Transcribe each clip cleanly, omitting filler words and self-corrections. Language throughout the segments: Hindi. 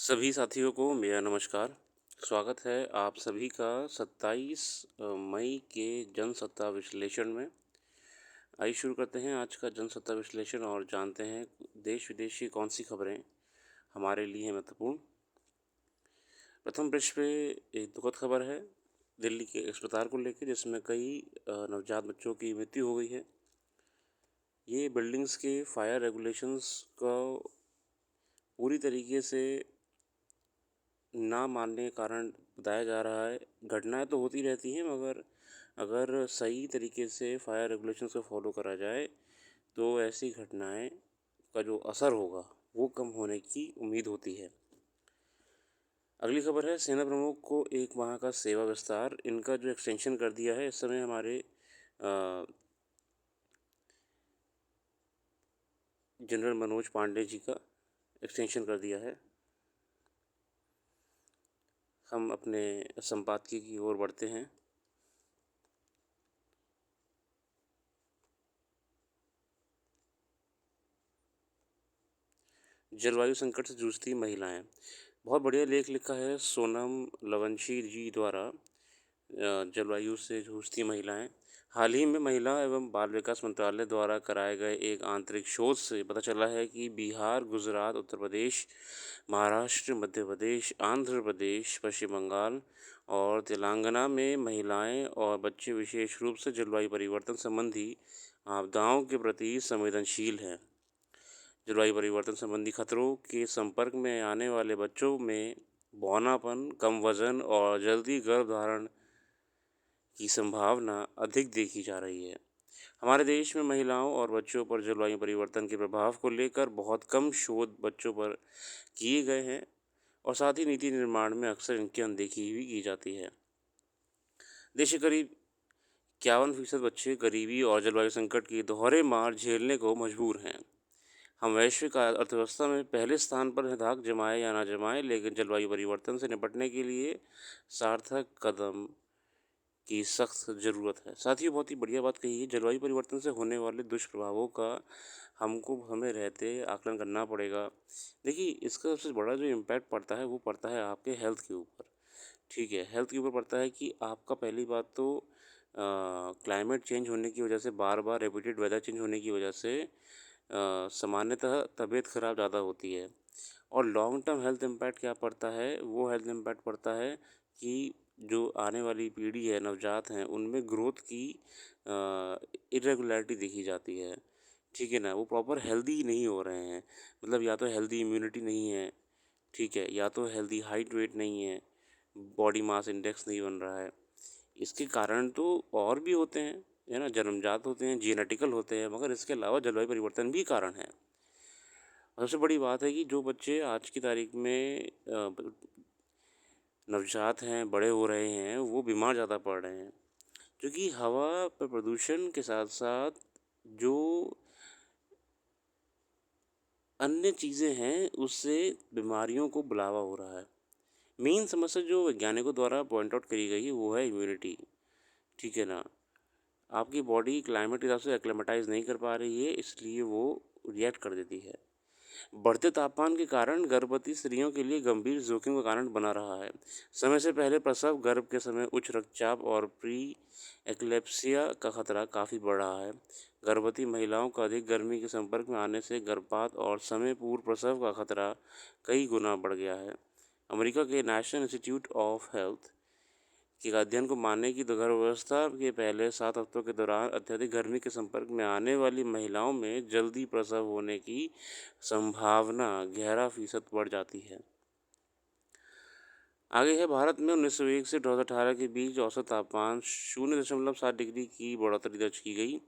सभी साथियों को मेरा नमस्कार। स्वागत है आप सभी का 27 मई के जनसत्ता विश्लेषण में। आइए शुरू करते हैं आज का जनसत्ता विश्लेषण और जानते हैं देश विदेश की कौन सी खबरें हमारे लिए हैं महत्वपूर्ण। प्रथम पृष्ठ पे एक दुखद खबर है दिल्ली के अस्पताल को लेकर, जिसमें कई नवजात बच्चों की मृत्यु हो गई है। ये बिल्डिंग्स के फायर रेगुलेशंस को पूरी तरीके से ना मानने के कारण बताया जा रहा है। घटनाएं तो होती रहती हैं, मगर अगर सही तरीके से फायर रेगुलेशंस को फॉलो करा जाए तो ऐसी घटनाएं का जो असर होगा वो कम होने की उम्मीद होती है। अगली खबर है सेना प्रमुख को 1 माह का सेवा विस्तार। इनका जो एक्सटेंशन कर दिया है, इस समय हमारे जनरल मनोज पांडे जी का एक्सटेंशन कर दिया है। हम अपने संपादकीय की ओर बढ़ते हैं। जलवायु संकट से जूझती महिलाएं, बहुत बढ़िया लेख लिखा है सोनम लवंशी जी द्वारा। जलवायु से जूझती महिलाएं। हाल ही में महिला एवं बाल विकास मंत्रालय द्वारा कराए गए एक आंतरिक शोध से पता चला है कि बिहार, गुजरात, उत्तर प्रदेश, महाराष्ट्र, मध्य प्रदेश, आंध्र प्रदेश, पश्चिम बंगाल और तेलंगाना में महिलाएं और बच्चे विशेष रूप से जलवायु परिवर्तन संबंधी आपदाओं के प्रति संवेदनशील हैं। जलवायु परिवर्तन संबंधी खतरों के संपर्क में आने वाले बच्चों में बौनापन, कम वजन और जल्दी गर्भधारण की संभावना अधिक देखी जा रही है। हमारे देश में महिलाओं और बच्चों पर जलवायु परिवर्तन के प्रभाव को लेकर बहुत कम शोध बच्चों पर किए गए हैं और साथ ही नीति निर्माण में अक्सर इनकी अनदेखी भी की जाती है। देश के करीब 51% बच्चे गरीबी और जलवायु संकट की दोहरे मार झेलने को मजबूर हैं। हम वैश्विक अर्थव्यवस्था में पहले स्थान पर हैं। धाक जमाए या ना जमाए, लेकिन जलवायु परिवर्तन से निपटने के लिए सार्थक कदम की सख्त ज़रूरत है। साथियों, बहुत ही बढ़िया बात कही है। जलवायु परिवर्तन से होने वाले दुष्प्रभावों का हमें रहते आकलन करना पड़ेगा। देखिए, इसका सबसे बड़ा जो इम्पैक्ट पड़ता है वो पड़ता है आपके हेल्थ के ऊपर। ठीक है, हेल्थ के ऊपर पड़ता है कि आपका पहली बात तो क्लाइमेट चेंज होने की वजह से, बार बार रिपीटेड वेदर चेंज होने की वजह से सामान्यतः तबीयत ख़राब ज़्यादा होती है। और लॉन्ग टर्म हेल्थ इम्पैक्ट क्या पड़ता है, वो हेल्थ इम्पैक्ट पड़ता है कि जो आने वाली पीढ़ी है, नवजात हैं, उनमें ग्रोथ की इरेगुलरिटी देखी जाती है। ठीक है ना, वो प्रॉपर हेल्दी नहीं हो रहे हैं। मतलब या तो हेल्दी इम्यूनिटी नहीं है, ठीक है, या तो हेल्दी हाइट वेट नहीं है, बॉडी मास इंडेक्स नहीं बन रहा है। इसके कारण तो और भी होते हैं, है ना, जन्मजात होते हैं, जेनेटिकल होते हैं, मगर इसके अलावा जलवायु परिवर्तन भी कारण है। और सबसे बड़ी बात है कि जो बच्चे आज की तारीख में नवजात हैं, बड़े हो रहे हैं, वो बीमार ज़्यादा पड़ रहे हैं, क्योंकि हवा पर प्रदूषण के साथ साथ जो अन्य चीज़ें हैं उससे बीमारियों को बुलावा हो रहा है। मेन समस्या जो वैज्ञानिकों द्वारा पॉइंट आउट करी गई है वो है इम्यूनिटी। ठीक है ना, आपकी बॉडी क्लाइमेट के हिसाब से एक्लेमेटाइज नहीं कर पा रही है, इसलिए वो रिएक्ट कर देती है। बढ़ते तापमान के कारण गर्भवती स्त्रियों के लिए गंभीर जोखिम का कारण बना रहा है। समय से पहले प्रसव, गर्भ के समय उच्च रक्तचाप और प्री एक्लेप्सिया का खतरा काफ़ी बढ़ रहा है। गर्भवती महिलाओं का अधिक गर्मी के संपर्क में आने से गर्भपात और समय पूर्व प्रसव का खतरा कई गुना बढ़ गया है। अमेरिका के नेशनल इंस्टीट्यूट ऑफ हेल्थ के अध्ययन को माने कि गर्भावस्था के पहले 7 हफ्तों के दौरान अत्यधिक गर्मी के संपर्क में आने वाली महिलाओं में जल्दी प्रसव होने की संभावना 11% बढ़ जाती है। आगे है, भारत में 1901 से 2018 के बीच औसत तापमान 0.7 डिग्री की बढ़ोतरी दर्ज की गई।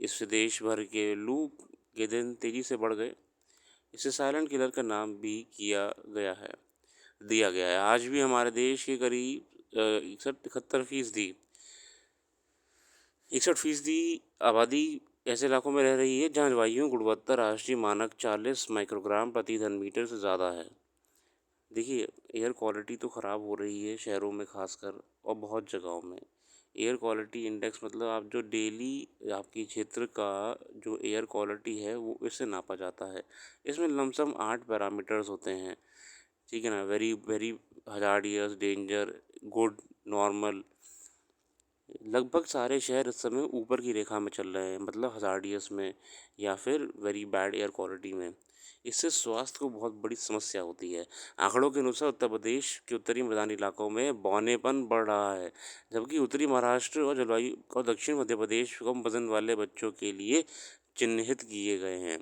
इससे देश भर के लू के दिन तेज़ी से बढ़ गए। इसे साइलेंट किलर का नाम भी दिया गया है। आज भी हमारे देश के करीब 61% आबादी ऐसे इलाकों में रह रही है जहाँ वायु गुणवत्ता राष्ट्रीय मानक 40 माइक्रोग्राम प्रति घन मीटर से ज़्यादा है। देखिए, एयर क्वालिटी तो ख़राब हो रही है शहरों में खासकर, और बहुत जगहों में। एयर क्वालिटी इंडेक्स मतलब आप जो डेली आपकी क्षेत्र का जो एयर क्वालिटी है वो इससे नापा जाता है। इसमें लमसम 8 पैरामीटर्स होते हैं। ठीक है ना, very very hazardous, danger, good, normal. लगभग सारे शहर इस समय ऊपर की रेखा में चल रहे हैं, मतलब हजार्डियस में या फिर वेरी बैड एयर क्वालिटी में। इससे स्वास्थ्य को बहुत बड़ी समस्या होती है। आंकड़ों के अनुसार उत्तर प्रदेश के उत्तरी मैदानी इलाकों में बौनेपन बढ़ रहा है, जबकि उत्तरी महाराष्ट्र और जलवायु और दक्षिण मध्य प्रदेश कम वजन वाले बच्चों के लिए चिन्हित किए गए हैं।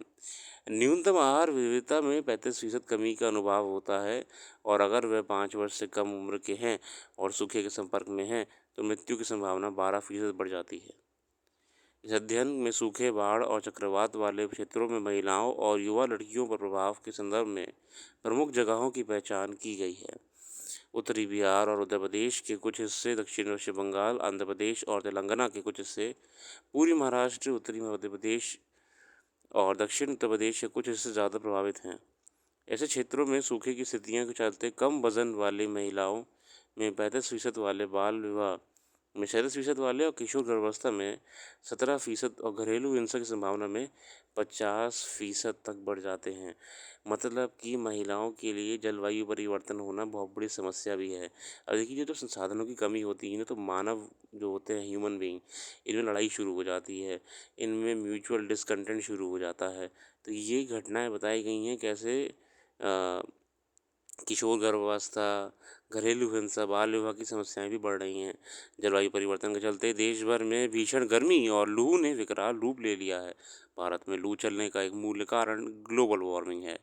न्यूनतम आहार विविधता में 35% कमी का अनुभव होता है, और अगर वह 5 वर्ष से कम उम्र के हैं और सूखे के संपर्क में हैं तो मृत्यु की संभावना 12% बढ़ जाती है। इस अध्ययन में सूखे, बाढ़ और चक्रवात वाले क्षेत्रों में महिलाओं और युवा लड़कियों पर प्रभाव के संदर्भ में प्रमुख जगहों की पहचान की गई है। उत्तरी बिहार और उत्तर प्रदेश के कुछ हिस्से, दक्षिण पश्चिम बंगाल, आंध्र प्रदेश और तेलंगाना के कुछ हिस्से, पूर्वी महाराष्ट्र, उत्तरी मध्य प्रदेश और दक्षिण उत्तर प्रदेश के कुछ हिस्से ज़्यादा प्रभावित हैं। ऐसे क्षेत्रों में सूखे की स्थितियों के चलते कम वजन वाली महिलाओं में 35% वाले बाल विवाह में 37% वाले और किशोर गर्भावस्था में 17% और घरेलू हिंसा की संभावना में 50% तक बढ़ जाते हैं। मतलब कि महिलाओं के लिए जलवायु परिवर्तन होना बहुत बड़ी समस्या भी है। अब देखिए, जो संसाधनों की कमी होती है ना, तो मानव जो होते हैं, ह्यूमन बीइंग, इनमें लड़ाई शुरू हो जाती है, इनमें म्यूचुअल डिसकंटेंट शुरू हो जाता है। तो ये घटनाएं बताई गई हैं कैसे किशोर गर्भावस्था, घरेलू हिंसा, बाल विवाह की समस्याएं भी बढ़ रही हैं। जलवायु परिवर्तन के चलते देश भर में भीषण गर्मी और लू ने विकराल रूप ले लिया है। भारत में लू चलने का एक मूल कारण ग्लोबल वार्मिंग है।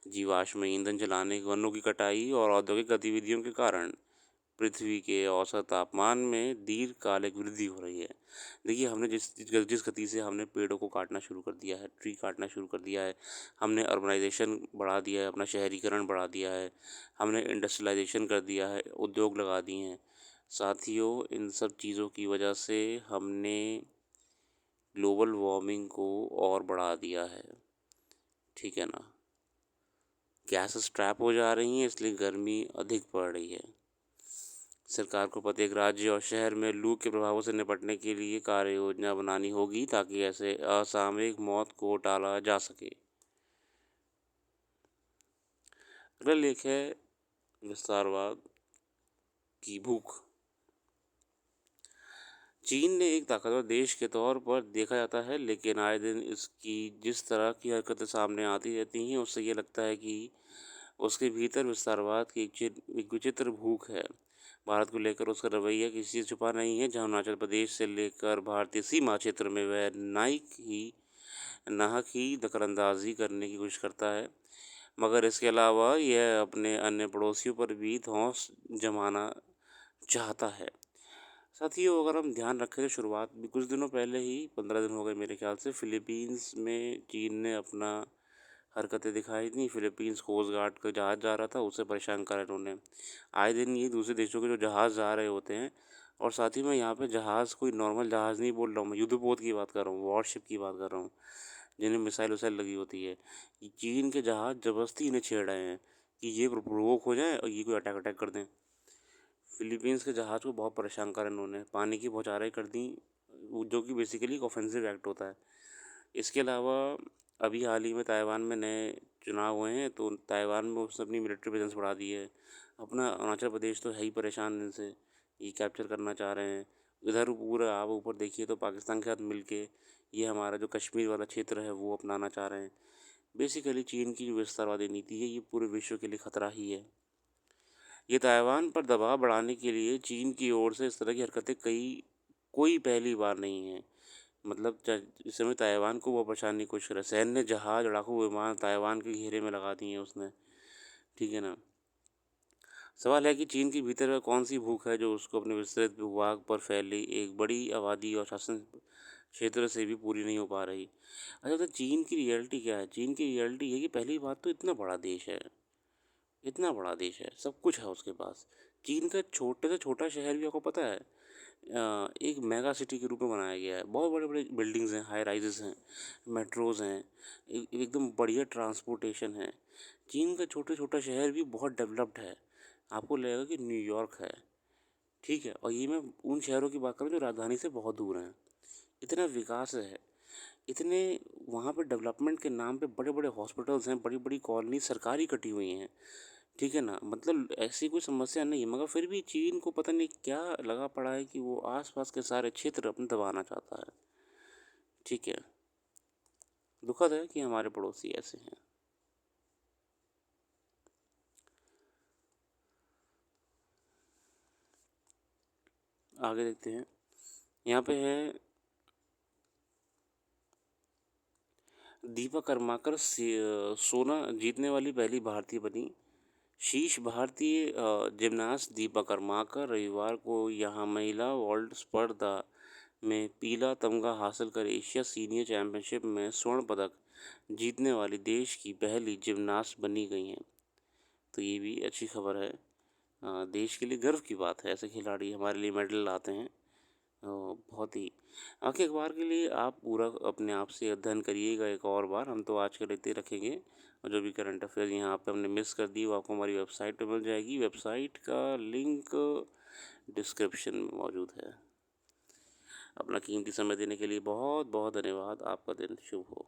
जीवाश्म ईंधन जलाने, वनों की कटाई और औद्योगिक गतिविधियों के कारण पृथ्वी के औसत तापमान में दीर्घकालिक वृद्धि हो रही है। देखिए, हमने जिस गति से हमने पेड़ों को काटना शुरू कर दिया है, ट्री काटना शुरू कर दिया है, हमने अर्बनाइजेशन बढ़ा दिया है, अपना शहरीकरण बढ़ा दिया है, हमने इंडस्ट्रियलाइजेशन कर दिया है, उद्योग लगा दिए हैं। साथियों, इन सब चीज़ों की वजह से हमने ग्लोबल वार्मिंग को और बढ़ा दिया है। ठीक है ना, गैसेस ट्रैप हो जा रही हैं, इसलिए गर्मी अधिक पड़ रही है। सरकार को प्रत्येक राज्य और शहर में लू के प्रभावों से निपटने के लिए कार्य योजना बनानी होगी, ताकि ऐसे असामयिक मौत को टाला जा सके। अगला लेख है विस्तारवाद की भूख। चीन ने एक ताकतवर देश के तौर पर देखा जाता है, लेकिन आए दिन इसकी जिस तरह की हरकतें सामने आती रहती हैं, उससे ये लगता है कि उसके भीतर विस्तारवाद की एक विचित्र भूख है। भारत को लेकर उसका रवैया किसी से छुपा नहीं है, जहाँ अरुणाचल प्रदेश से लेकर भारतीय सीमा क्षेत्र में वह नाहक ही दखलंदाजी करने की कोशिश करता है। मगर इसके अलावा यह अपने अन्य पड़ोसियों पर भी धौंस जमाना चाहता है। साथियों, अगर हम ध्यान रखें तो शुरुआत भी कुछ दिनों पहले ही, 15 दिन हो गए मेरे ख्याल से, फिलीपींस में चीन ने अपना हरकतें दिखाई थी। फिलीपींस कोस्ट गार्ड का जहाज़ जा रहा था, उसे परेशान करा इन्होंने। आए दिन ये दूसरे देशों के जो जहाज़ जा रहे होते हैं, और साथ ही मैं यहाँ पे जहाज़ कोई नॉर्मल जहाज़ नहीं बोल रहा हूँ, मैं युद्धपोत की बात कर रहा हूँ, वॉरशिप की बात कर रहा हूँ, जिन्हें मिसाइल विसाइल लगी होती है। ये चीन के जहाज़ ज़बरदस्ती इन्हें छेड़ रहे हैं कि ये प्रोवोक हो जाए और ये कोई अटैक अटैक कर दें। फिलीपींस के जहाज़ को बहुत परेशान करा इन्होंने, पानी की बौछारें कर दी, जो कि बेसिकली एक ऑफेंसिव एक्ट होता है। इसके अलावा अभी हाल ही में ताइवान में नए चुनाव हुए हैं, तो ताइवान में उसने अपनी मिलिट्री प्रेजेंस बढ़ा दी है। अपना अरुणाचल प्रदेश तो है ही परेशान इनसे, ये कैप्चर करना चाह रहे हैं। इधर पूरा आप ऊपर देखिए तो पाकिस्तान के साथ मिलके ये हमारा जो कश्मीर वाला क्षेत्र है वो अपनाना चाह रहे हैं। बेसिकली चीन की जो विस्तारवादी नीति है, ये पूरे विश्व के लिए खतरा ही है। ये ताइवान पर दबाव बढ़ाने के लिए चीन की ओर से इस तरह की हरकतें कोई पहली बार नहीं है। मतलब इस समय ताइवान को वो परेशानी की कोशिश कर रहा है। सैन्य जहाज, लड़ाकू विमान ताइवान के घेरे में लगा दिए हैं उसने। ठीक है ना। सवाल है कि चीन के भीतर वह कौन सी भूख है जो उसको अपने विस्तृत भूभाग पर फैली एक बड़ी आबादी और शासन क्षेत्र से भी पूरी नहीं हो पा रही। अच्छा, तो चीन की रियलिटी क्या है? चीन की रियलिटी है कि पहली बात तो इतना बड़ा देश है, इतना बड़ा देश है, सब कुछ है उसके पास। चीन का छोटे से छोटा शहर भी आपको पता है एक मेगा सिटी के रूप में बनाया गया है। बहुत बड़े बड़े बिल्डिंग्स हैं, हाई राइजेस हैं, मेट्रोज़ हैं, एकदम बढ़िया ट्रांसपोर्टेशन है। चीन का छोटा छोटा शहर भी बहुत डेवलप्ड है, आपको लगेगा कि न्यूयॉर्क है। ठीक है, और ये मैं उन शहरों की बात कर रहा हूँ जो राजधानी से बहुत दूर हैं। इतना विकास है, इतने वहाँ पे डेवलपमेंट के नाम पे बड़े बड़े हॉस्पिटल्स हैं, बड़ी बड़ी कॉलोनी सरकारी कटी हुई हैं। ठीक है ना? मतलब ऐसी कोई समस्या नहीं है, मगर फिर भी चीन को पता नहीं क्या लगा पड़ा है कि वो आस-पास के सारे क्षेत्र अपने दबाना चाहता है। ठीक है। दुखद है कि हमारे पड़ोसी ऐसे हैं। आगे देखते हैं। यहाँ पे है दीपा कर्माकर सोना जीतने वाली पहली भारतीय बनी। शीर्ष भारतीय जिमनास्ट दीपा कर्माकर रविवार को यहाँ महिला वर्ल्ड स्पर्धा में पीला तमगा हासिल कर एशिया सीनियर चैंपियनशिप में स्वर्ण पदक जीतने वाली देश की पहली जिमनास्ट बनी गई हैं। तो ये भी अच्छी खबर है। देश के लिए गर्व की बात है, ऐसे खिलाड़ी हमारे लिए मेडल लाते हैं। बहुत ही आगे अखबार के लिए आप पूरा अपने आप से अध्ययन करिएगा एक और बार। हम तो आज के लिए इतने रखेंगे, और जो भी करंट अफेयर यहाँ पे हमने मिस कर दी वो आपको हमारी वेबसाइट पे मिल जाएगी। वेबसाइट का लिंक डिस्क्रिप्शन में मौजूद है। अपना कीमती समय देने के लिए बहुत बहुत धन्यवाद। आपका दिन शुभ हो।